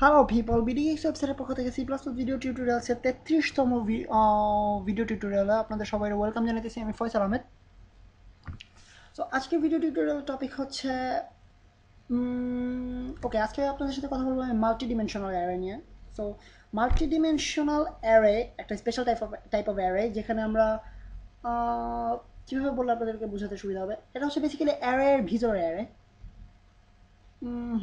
Hello people, BDX ওয়েবসাইটের পক্ষ থেকে সি প্লাস প্লাস ভিডিও টিউটোরিয়ালসের 33তম ভিডিও টিউটোরিয়ালে আপনাদের সবাই ওয়েলকাম জানাতেছি। আমি ফয়সাল আহমেদ। সো আজকের ভিডিও টিউটোরিয়াল টপিক হচ্ছে ওকে, আজকে আপনাদের সাথে কথা বলবো আমি মাল্টি ডিমেনশনাল অ্যারে নিয়ে। সো মাল্টি ডিমেনশনাল অ্যারে একটা স্পেশাল টাইপ অফ অ্যারে, যেখানে আমরা কীভাবে বললে আপনাদেরকে বোঝাতে সুবিধা হবে, এটা হচ্ছে বেসিক্যালি অ্যারের ভিতরে অ্যারে।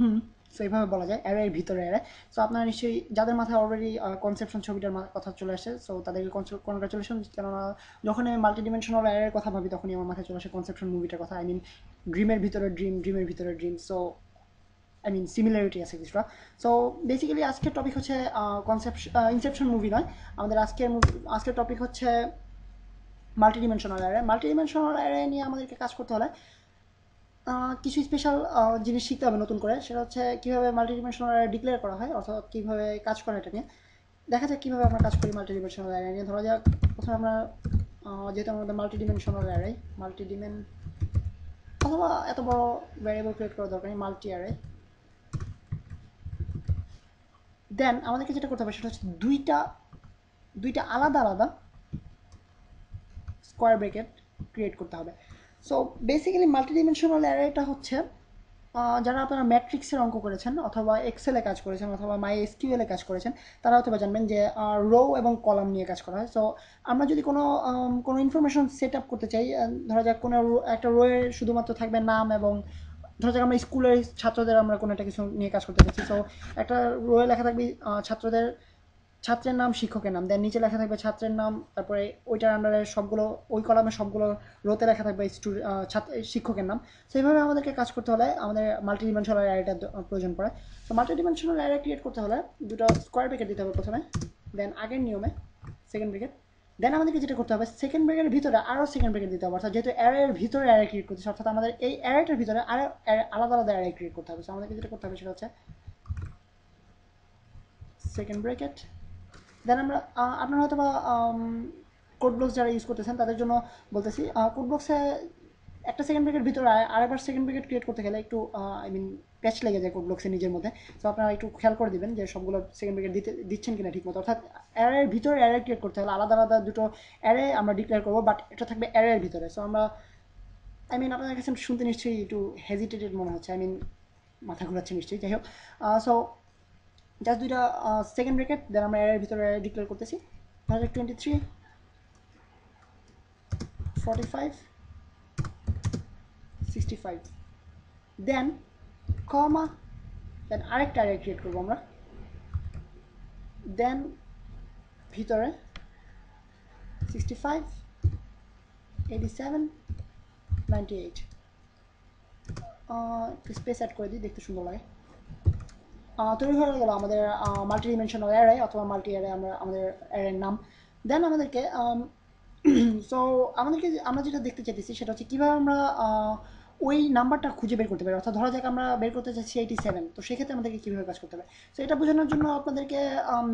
হুম, সো এইভাবে বলা যায় অ্যারে এর ভিতরে অ্যারে। সো আপনারা নিশ্চয়ই যাদের মাথায় অলরেডি কনসেপশন ছবিটার কথা চলে আসছে, সো তাদেরকে কনগ্রাচুলেশন। কেননা যখন আমি মাল্টি ডিমেনশনাল অ্যারের কথা ভাবি তখনই আমার মাথায় চলে আসে কনসেপশন মুভিটার কথা। আই মিন ড্রিমের ভিতরে ড্রিম, ড্রিমের ভিতরে dream. So I mean similarity আছে কিছুটা। সো বেসিক্যালি আজকের টপিক হচ্ছে ইনসেপশন মুভি নয়, আমাদের আজকের টপিক হচ্ছে multi dimensional array. Multi dimensional array নিয়ে আমাদেরকে কাজ করতে হলে কিছু স্পেশাল জিনিস শিখতে হবে নতুন করে। সেটা হচ্ছে কীভাবে মাল্টিডিমেনশনাল অ্যারে ডিক্লেয়ার করা হয়, অর্থাৎ কীভাবে কাজ করে এটা নিয়ে। দেখা যাক কীভাবে আমরা কাজ করি মাল্টিডিমেনশনাল অ্যারে নিয়ে। ধরা যাক প্রথমে আমরা যেহেতু আমাদের মাল্টিডিমেনশনাল অ্যারে, মাল্টিডিমেন অথবা এত বড় ভ্যারিয়েবল ক্রিয়েট করা দরকার নেই, মাল্টি অ্যারে। দেন আমাদেরকে যেটা করতে হবে সেটা হচ্ছে দুইটা দুইটা আলাদা আলাদা স্কোয়ার ব্রেকেট ক্রিয়েট করতে হবে। সো বেসিক্যালি মাল্টিডিমেনশনাল অ্যারেটা হচ্ছে যারা আপনারা ম্যাট্রিক্সের অঙ্ক করেছেন অথবা এক্সেলে কাজ করেছেন অথবা মাই এসকিউএলে কাজ করেছেন, তারা হয়তো জানবেন যে রো এবং কলাম নিয়ে কাজ করা হয়। সো আমরা যদি কোনো ইনফরমেশন সেট আপ করতে চাই, ধরা যাক কোনো একটা রোয়ে শুধুমাত্র থাকবে নাম, এবং ধরা যাক আমরা স্কুলের ছাত্রদের আমরা কোনো একটা কিছু নিয়ে কাজ করতে চাচ্ছি। সো একটা রোয়ে লেখা থাকবে ছাত্রদের, ছাত্রের নাম, শিক্ষকের নাম, দেন নিচে লেখা থাকবে ছাত্রের নাম, তারপরে ওইটার আন্ডারে সবগুলো, ওই কলামে সবগুলো রোতে লেখা থাকবে শিক্ষকের নাম। তো এইভাবে আমাদেরকে কাজ করতে হলে আমাদের মাল্টি ডিমেনশনাল অ্যারেটা প্রয়োজন পড়ে। তো মাল্টি ডিমেনশনাল অ্যারে ক্রিয়েট করতে হলে দুটো স্কোয়ার ব্রেকেট দিতে হবে প্রথমে, দেন আগের নিয়মে সেকেন্ড ব্রেকেট। দেন আমাদেরকে যেটা করতে হবে, সেকেন্ড ব্রেকেটের ভিতরে আরও সেকেন্ড ব্রেকেট দিতে হবে। অর্থাৎ যেহেতু অ্যারের ভিতরে অ্যারে ক্রিয়েট করতেছে, অর্থাৎ আমাদের এই অ্যারেটার ভিতরে আরও আলাদা আলাদা অ্যারে ক্রিয়েট করতে হবে। তো আমাদেরকে যেটা করতে হবে সেটা হচ্ছে সেকেন্ড ব্রেকেট। দেন আমরা আপনারা হয়তো বা কোড ব্লকস যারা ইউজ করতেছেন তাদের জন্য বলতেছি, কোড ব্লকসে একটা সেকেন্ড ব্রেকের ভিতরে আরেকবার সেকেন্ড ব্রেকেট ক্রিয়েট করতে গেলে একটু আই মিন প্যাচ লেগে যায় কোড ব্লকসে নিজের মধ্যে। তো আপনারা একটু খেয়াল করে দিবেন যে সবগুলো সেকেন্ড ব্রেকেট দিচ্ছেন কিনা ঠিক মতো। অর্থাৎ অ্যারের ভিতরে অ্যারে ক্রিয়েট করতে হলে আলাদা আলাদা দুটো অ্যারে আমরা ডিক্লেয়ার করবো, বাট এটা থাকবে অ্যারের ভিতরে। সো আমরা আই মিন আপনাদের কাছে শুনতে নিশ্চয়ই একটু হেজিটেটেড মনে হচ্ছে, আই মিন মাথা ঘুরাচ্ছে নিশ্চয়ই। যাই হোক, সো জাস্ট দুইটা সেকেন্ড ব্রেকেট, দেন আমরা এর ভিতরে ডিক্লেয়ার করতেছি 123 45 65, দেন কমা, দেন আরেকটা অ্যারে ক্রিয়েট করবো আমরা, দেন ভিতরে 65 87 98, স্পেস অ্যাড করে দিই দেখতে সুন্দর লাগে। তৈরি হয়ে গেল আমাদের মাল্টি ডিমেনশনাল অ্যারে অথবা মাল্টি অ্যারে, আমরা আমাদের অ্যারের নাম। দেন আমাদেরকে সো আমরা যেটা দেখতে চাইতেছি সেটা হচ্ছে কীভাবে আমরা ওই নাম্বারটা খুঁজে বের করতে পারি। অর্থাৎ ধরা যাক আমরা বের করতে চাচ্ছি 87, তো সেক্ষেত্রে আমাদেরকে কীভাবে কাজ করতে হবে। তো এটা বোঝানোর জন্য আপনাদেরকে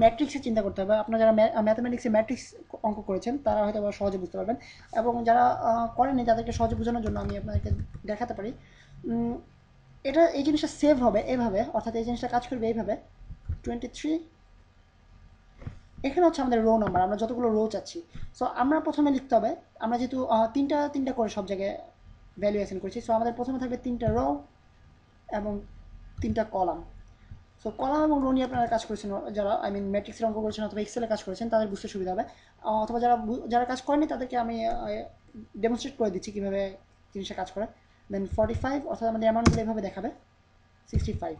ম্যাট্রিক্সে চিন্তা করতে হবে। আপনারা যারা ম্যাথামেটিক্সে ম্যাট্রিক্স অঙ্ক করেছেন তারা হয়তো সহজে বুঝতে পারবেন, এবং যারা করেনি তাদেরকে সহজে বোঝানোর জন্য আমি আপনাদেরকে দেখাতে পারি। এটা এই জিনিসটা সেভ হবে এভাবে, অর্থাৎ এই জিনিসটা কাজ করবে এইভাবে 23। এখানে হচ্ছে আমাদের রো নাম্বার, আমরা যতগুলো রো চাচ্ছি। সো আমরা প্রথমে লিখতে হবে, আমরা যেহেতু তিনটা তিনটা করে সব জায়গায় ভ্যালু অ্যাসাইন করেছি, সো আমাদের প্রথমে থাকবে তিনটা রো এবং তিনটা কলাম। সো কলাম এবং রো নিয়ে আপনারা কাজ করেছেন, যারা আই মিন ম্যাট্রিক্সের অঙ্ক করেছেন অথবা এক্সেলে কাজ করেছেন তাদের বুঝতে সুবিধা হবে। অথবা যারা কাজ করেনি তাদেরকে আমি ডেমনস্ট্রেট করে দিচ্ছি কীভাবে জিনিসটা কাজ করে। দেন 45, অর্থাৎ আমাদের অ্যামাউন্টগুলো এভাবে দেখাবে 65,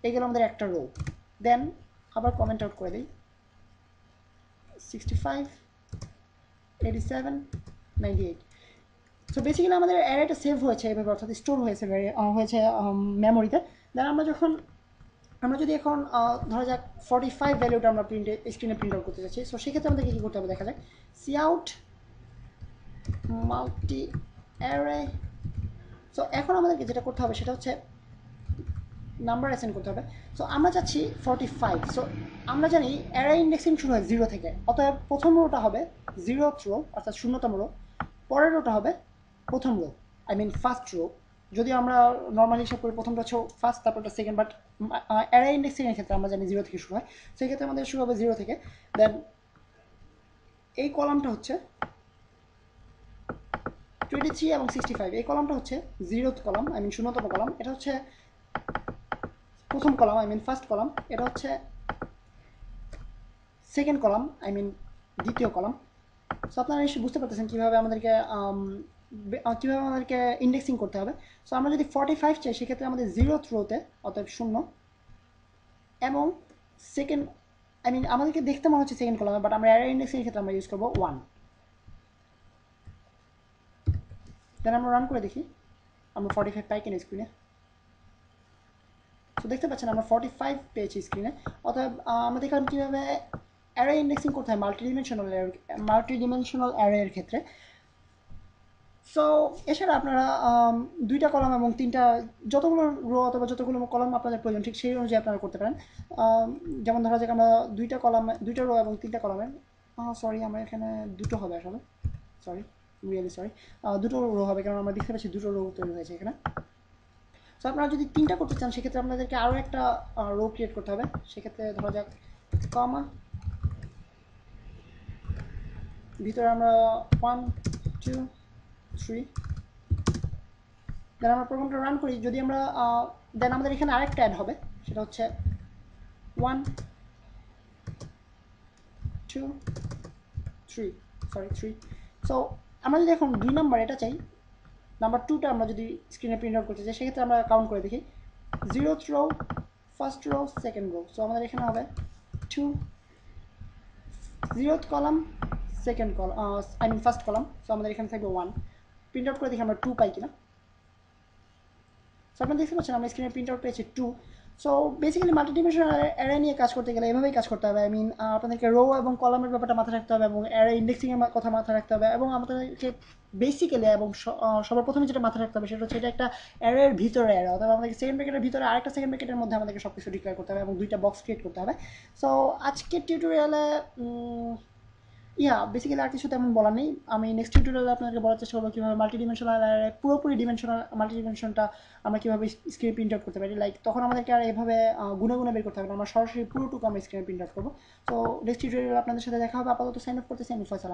এইগুলো আমাদের একটা রো। দেন আবার কমেন্ট আউট করে দিই 65 87 98। সো বেসিক্যালি আমাদের অ্যারেটা সেভ হয়েছে এভাবে, অর্থাৎ স্টোর হয়েছে মেমোরিতে। দেন আমরা যদি এখন ধরা যাক 45 ভ্যালুটা আমরা স্ক্রিনে প্রিন্ট আউট করতে চাচ্ছি, সো সেক্ষেত্রে আমাদেরকে কী করতে হবে দেখা যাক, see out multi array. So এখন আমাদেরকে যেটা করতে হবে সেটা হচ্ছে নাম্বার অ্যাসাইন করতে হবে। সো আমরা চাচ্ছি 45। সো আমরা জানি অ্যারে ইন্ডেক্সিং শুরু হয় 0 থেকে, অতএব প্রথম রোটা হবে 0th রো অর্থাৎ শূন্যতম রো, পরের রোটা হবে প্রথম row, I mean first row, যদি আমরা নর্মালি হিসাব করি প্রথমটা হচ্ছে ফার্স্ট, তারপরটা সেকেন্ড, বাট অ্যারে ইন্ডেক্সিং এর ক্ষেত্রে আমরা জানি 0 থেকে শুরু হয়, সেই ক্ষেত্রে আমাদের শুরু হবে 0 থেকে। দেন এই কলামটা হচ্ছে 23 এবং 65, এই কলামটা হচ্ছে 0th কলাম, আই মিন 0তম কলাম, এটা হচ্ছে প্রথম column, I mean first column, এটা হচ্ছে সেকেন্ড কলাম, আই মিন দ্বিতীয় কলাম। সো আপনারা নিশ্চয়ই বুঝতে পারতেছেন কীভাবে আমাদেরকে ইন্ডেক্সিং করতে হবে। সো আমরা যদি 45 চাই সেক্ষেত্রে আমাদের 0th রোতে, অর্থাৎ 0, এবং সেকেন্ড, আই মিন আমাদেরকে দেখতে মনে হচ্ছে সেকেন্ড কলামে, বাট আমরা অ্যারে ইন্ডেক্সিং এর ক্ষেত্রে আমরা ইউজ করবো 1। দেন আমরা রান করে দেখি আমরা 45 পাই কিনা স্ক্রিনে। তো দেখতে পাচ্ছেন আমরা 45 পেয়েছি স্ক্রিনে। অর্থাৎ আমরা দেখলাম কীভাবে অ্যারে ইন্ডেক্সিং করতে হয় মাল্টিডিমেনশনাল অ্যারের ক্ষেত্রে। সো এছাড়া আপনারা দুইটা কলাম এবং তিনটা, যতগুলো রো অথবা যতগুলো কলাম আপনাদের প্রয়োজন ঠিক সেই অনুযায়ী আপনারা করতে পারেন। যেমন ধরা যাক আমরা দুইটা রো এবং তিনটা কলামের, সরি আমরা এখানে দুটো হবে আসলে, সরি, রিয়েলি সরি, দুটো রো হবে, কারণ আমরা দেখতে পাচ্ছি দুটো রো তৈরি হয়েছে এখানে। সো আপনারা যদি তিনটা করতে চান সেক্ষেত্রে আপনাদেরকে আরও একটা রো ক্রিয়েট করতে হবে। সেক্ষেত্রে ধরা যাক কমা, ভিতরে আমরা 1 2 3, দেন আমরা প্রোগ্রামটা রান করি। যদি আমরা দেন আমাদের এখানে আরেকটা অ্যাড হবে, সেটা হচ্ছে 1 2 3, সরি 3। সো আমরা যদি এখন 2 নাম্বার এটা চাই, নাম্বার 2টা আমরা যদি স্ক্রিনে প্রিন্ট আউট করতে চাই সেক্ষেত্রে আমরা কাউন্ট করে দেখি 0th row, first row, second row. So আমাদের এখানে হবে 2, 0th column, second column, I mean first column. So আমাদের এখানে থাকবে 1। প্রিন্ট আউট করে দেখি আমরা 2 পাই কিনা। সো আপনারা দেখতে পাচ্ছেন আমরা স্ক্রিনে প্রিন্ট আউট পেয়েছি 2। সো বেসিক্যালি মাল্টিডিমেনশনাল অ্যারে নিয়ে কাজ করতে গেলে এভাবেই কাজ করতে হবে। আই মিন আপনাদেরকে রো এবং কলামের ব্যাপারটা মাথায় রাখতে হবে, এবং অ্যারে ইন্ডেক্সিংয়ের কথা মাথায় রাখতে হবে, এবং আমাদেরকে বেসিক্যালি এবং সবার প্রথমে যেটা মাথায় রাখতে হবে সেটা হচ্ছে এটা একটা অ্যারের ভিতরে অ্যারে, অথবা আমাদেরকে সেকেন্ড ব্র্যাকেটের ভিতরে আরেকটা সেকেন্ড ব্র্যাকেটের মধ্যে আমাদেরকে সব কিছু ডিক্লেয়ার করতে হবে এবং দুইটা বক্স ক্রিয়েট করতে হবে। সো আজকের টিউটোরিয়ালে বেসিক্যালি আর কিছু তেমন বলার নেই। আমি নেক্সট টিউটোরিয়ালে আপনাদেরকে বলার চেষ্টা করবো কীভাবে মাল্টিডিমেনশনাল পুরোপুরি মাল্টিডিমেনশনটা আমরা কীভাবে স্ক্রিনে প্রিন্ট আউট করতে পারি। লাইক তখন আমাদেরকে আর এভাবে গুনে গুনে বের করতে হবে না, আমরা সরাসরি পুরোটুকু আমরা স্ক্রিনে প্রিন্ট আউট করবো। তো নেক্সট টিউটোরিয়ালে আপনাদের সাথে দেখা হবে। আপাতত সাইন অফ করতেছি আমি ফয়সাল।